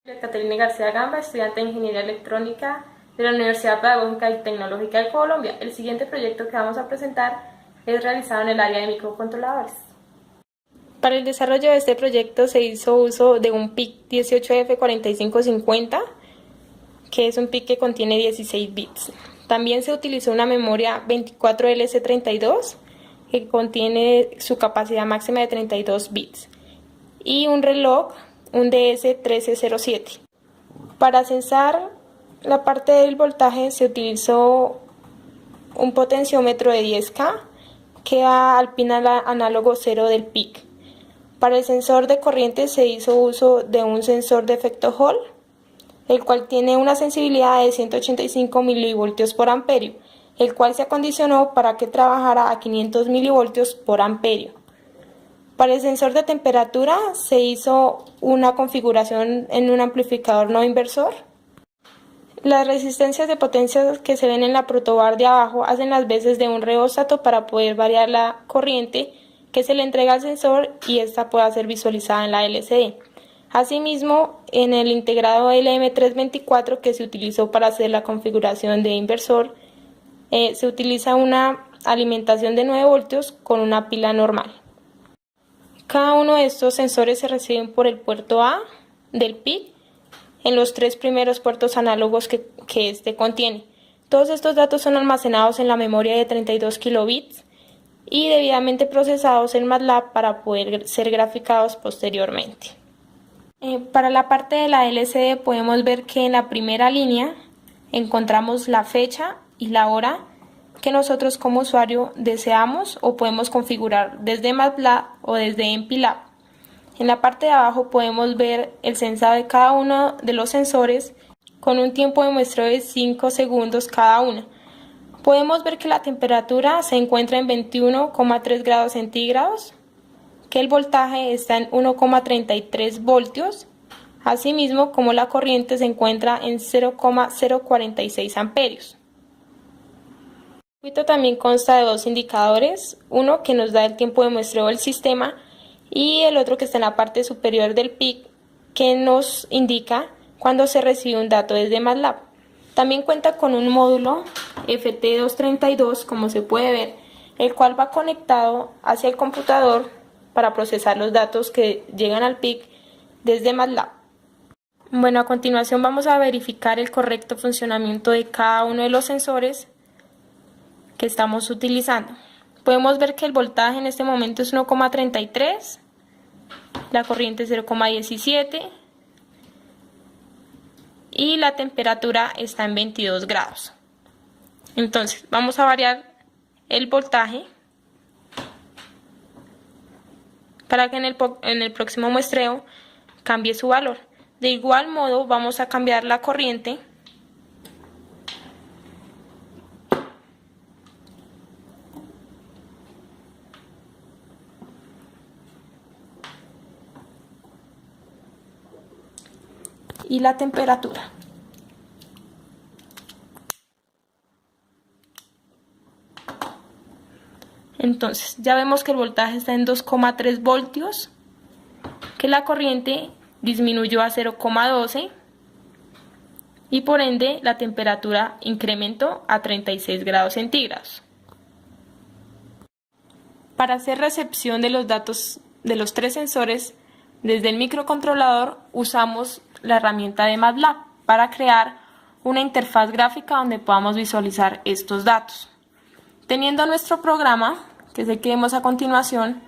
Caterina García Gamba, estudiante de Ingeniería Electrónica de la Universidad Pedagógica y Tecnológica de Colombia. El siguiente proyecto que vamos a presentar es realizado en el área de microcontroladores. Para el desarrollo de este proyecto se hizo uso de un PIC 18F4550, que es un PIC que contiene 16 bits. También se utilizó una memoria 24LC32, que contiene su capacidad máxima de 32 bits, y un reloj, un DS1307. Para censar la parte del voltaje se utilizó un potenciómetro de 10K que va al pin análogo 0 del PIC. Para el sensor de corriente se hizo uso de un sensor de efecto Hall, el cual tiene una sensibilidad de 185 milivoltios por amperio, el cual se acondicionó para que trabajara a 500 milivoltios por amperio. Para el sensor de temperatura se hizo una configuración en un amplificador no inversor. Las resistencias de potencia que se ven en la protobar de abajo hacen las veces de un reóstato para poder variar la corriente que se le entrega al sensor y esta pueda ser visualizada en la LCD. Asimismo, en el integrado LM324 que se utilizó para hacer la configuración de inversor, se utiliza una alimentación de 9 voltios con una pila normal. Cada uno de estos sensores se reciben por el puerto A del PIC en los 3 primeros puertos análogos que este contiene. Todos estos datos son almacenados en la memoria de 32 kilobits y debidamente procesados en MATLAB para poder ser graficados posteriormente. Para la parte de la LCD podemos ver que en la primera línea encontramos la fecha y la hora que nosotros como usuario deseamos o podemos configurar desde MATLAB o desde MPLAB. En la parte de abajo podemos ver el censado de cada uno de los sensores con un tiempo de muestreo de 5 segundos cada uno. Podemos ver que la temperatura se encuentra en 21,3 grados centígrados, que el voltaje está en 1,33 voltios, asimismo como la corriente se encuentra en 0,046 amperios. El circuito también consta de 2 indicadores, uno que nos da el tiempo de muestreo del sistema y el otro que está en la parte superior del PIC que nos indica cuando se recibe un dato desde MATLAB. También cuenta con un módulo FT232, como se puede ver, el cual va conectado hacia el computador para procesar los datos que llegan al PIC desde MATLAB. Bueno, a continuación vamos a verificar el correcto funcionamiento de cada uno de los sensores que estamos utilizando. Podemos ver que el voltaje en este momento es 1,33, la corriente es 0,17 y la temperatura está en 22 grados. Entonces vamos a variar el voltaje para que en el próximo muestreo cambie su valor. De igual modo vamos a cambiar la corriente y la temperatura. Entonces ya vemos que el voltaje está en 2,3 voltios, que la corriente disminuyó a 0,12 y por ende la temperatura incrementó a 36 grados centígrados. Para hacer recepción de los datos de los 3 sensores desde el microcontrolador usamos la herramienta de MATLAB para crear una interfaz gráfica donde podamos visualizar estos datos. Teniendo nuestro programa, que es el que vemos a continuación,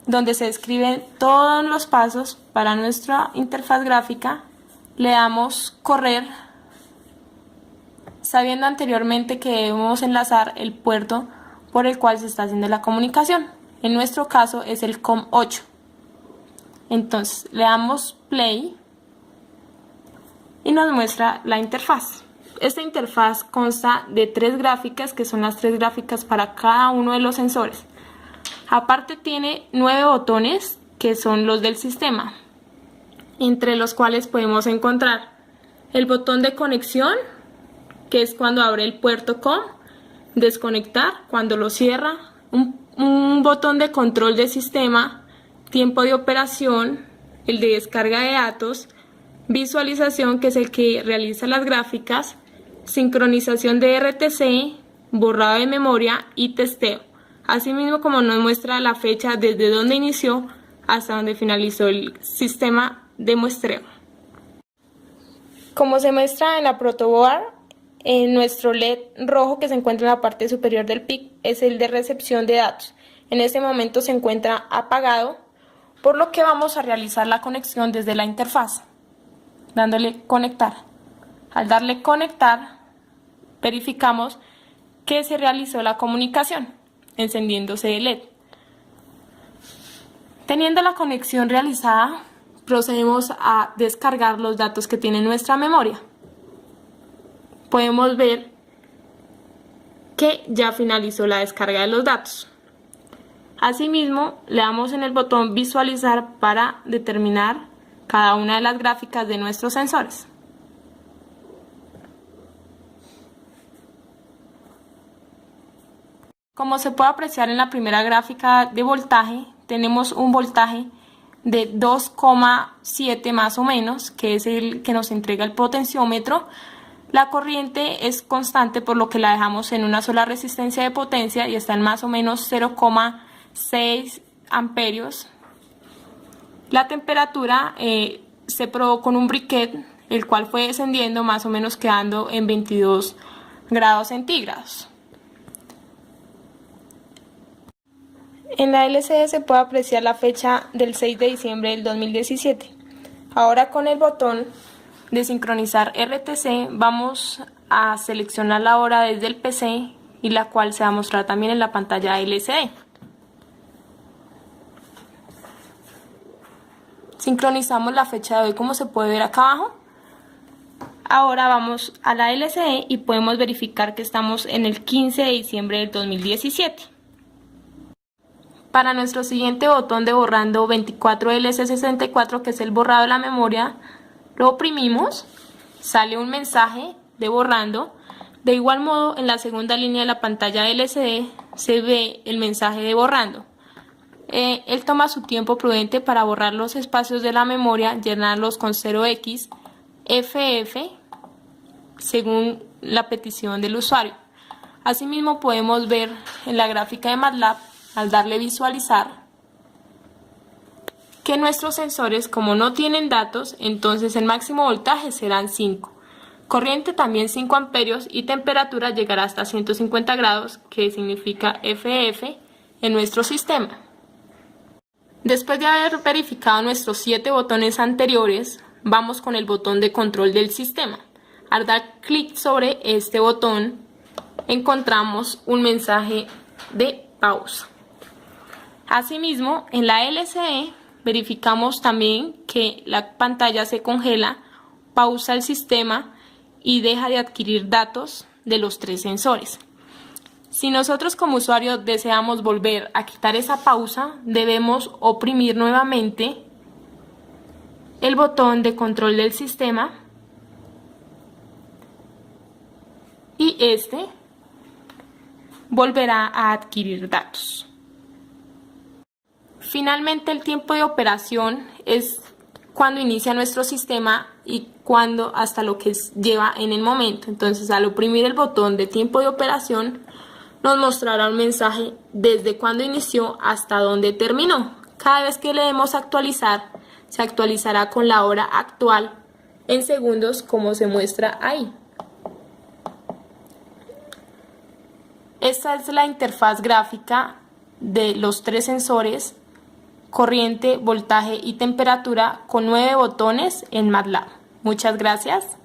donde se describen todos los pasos para nuestra interfaz gráfica, le damos correr, sabiendo anteriormente que debemos enlazar el puerto por el cual se está haciendo la comunicación. En nuestro caso es el COM8. Entonces le damos play y nos muestra la interfaz. Esta interfaz consta de 3 gráficas, que son las 3 gráficas para cada uno de los sensores. Aparte tiene 9 botones, que son los del sistema, entre los cuales podemos encontrar el botón de conexión, que es cuando abre el puerto COM, desconectar cuando lo cierra, un botón de control de sistema, tiempo de operación, el de descarga de datos, visualización, que es el que realiza las gráficas, sincronización de RTC, borrado de memoria y testeo. Asimismo, como nos muestra la fecha desde donde inició hasta donde finalizó el sistema de muestreo. Como se muestra en la protoboard, nuestro LED rojo que se encuentra en la parte superior del PIC es el de recepción de datos. En este momento se encuentra apagado, por lo que vamos a realizar la conexión desde la interfaz, dándole conectar. Al darle conectar, verificamos que se realizó la comunicación, encendiéndose el LED. Teniendo la conexión realizada, procedemos a descargar los datos que tiene nuestra memoria. Podemos ver que ya finalizó la descarga de los datos. Asimismo, le damos en el botón visualizar para determinar cada una de las gráficas de nuestros sensores. Como se puede apreciar en la primera gráfica de voltaje, tenemos un voltaje de 2,7 más o menos, que es el que nos entrega el potenciómetro. La corriente es constante, por lo que la dejamos en una sola resistencia de potencia y está en más o menos 0,6 amperios. La temperatura se probó con un briquet, el cual fue descendiendo, más o menos quedando en 22 grados centígrados. En la LCD se puede apreciar la fecha del 6 de diciembre del 2017. Ahora, con el botón de sincronizar RTC, vamos a seleccionar la hora desde el PC, y la cual se va a mostrar también en la pantalla LCD. Sincronizamos la fecha de hoy, como se puede ver acá abajo. Ahora vamos a la LCD y podemos verificar que estamos en el 15 de diciembre del 2017. Para nuestro siguiente botón de borrando 24LC64, que es el borrado de la memoria, lo oprimimos, sale un mensaje de borrando. De igual modo, en la segunda línea de la pantalla LCD se ve el mensaje de borrando. Él toma su tiempo prudente para borrar los espacios de la memoria, llenarlos con 0x, FF, según la petición del usuario. Asimismo, podemos ver en la gráfica de MATLAB, al darle visualizar, que nuestros sensores, como no tienen datos, entonces el máximo voltaje serán 5, corriente también 5 amperios y temperatura llegará hasta 150 grados, que significa FF en nuestro sistema. Después de haber verificado nuestros 7 botones anteriores, vamos con el botón de control del sistema. Al dar clic sobre este botón, encontramos un mensaje de pausa. Asimismo, en la LCD verificamos también que la pantalla se congela, pausa el sistema y deja de adquirir datos de los 3 sensores. Si nosotros como usuario deseamos volver a quitar esa pausa, debemos oprimir nuevamente el botón de control del sistema y este volverá a adquirir datos. Finalmente, el tiempo de operación es cuando inicia nuestro sistema y cuando hasta lo que lleva en el momento. Entonces, al oprimir el botón de tiempo de operación, nos mostrará un mensaje desde cuando inició hasta dónde terminó. Cada vez que le demos actualizar, se actualizará con la hora actual en segundos, como se muestra ahí. Esta es la interfaz gráfica de los 3 sensores: corriente, voltaje y temperatura, con 9 botones en MATLAB. Muchas gracias.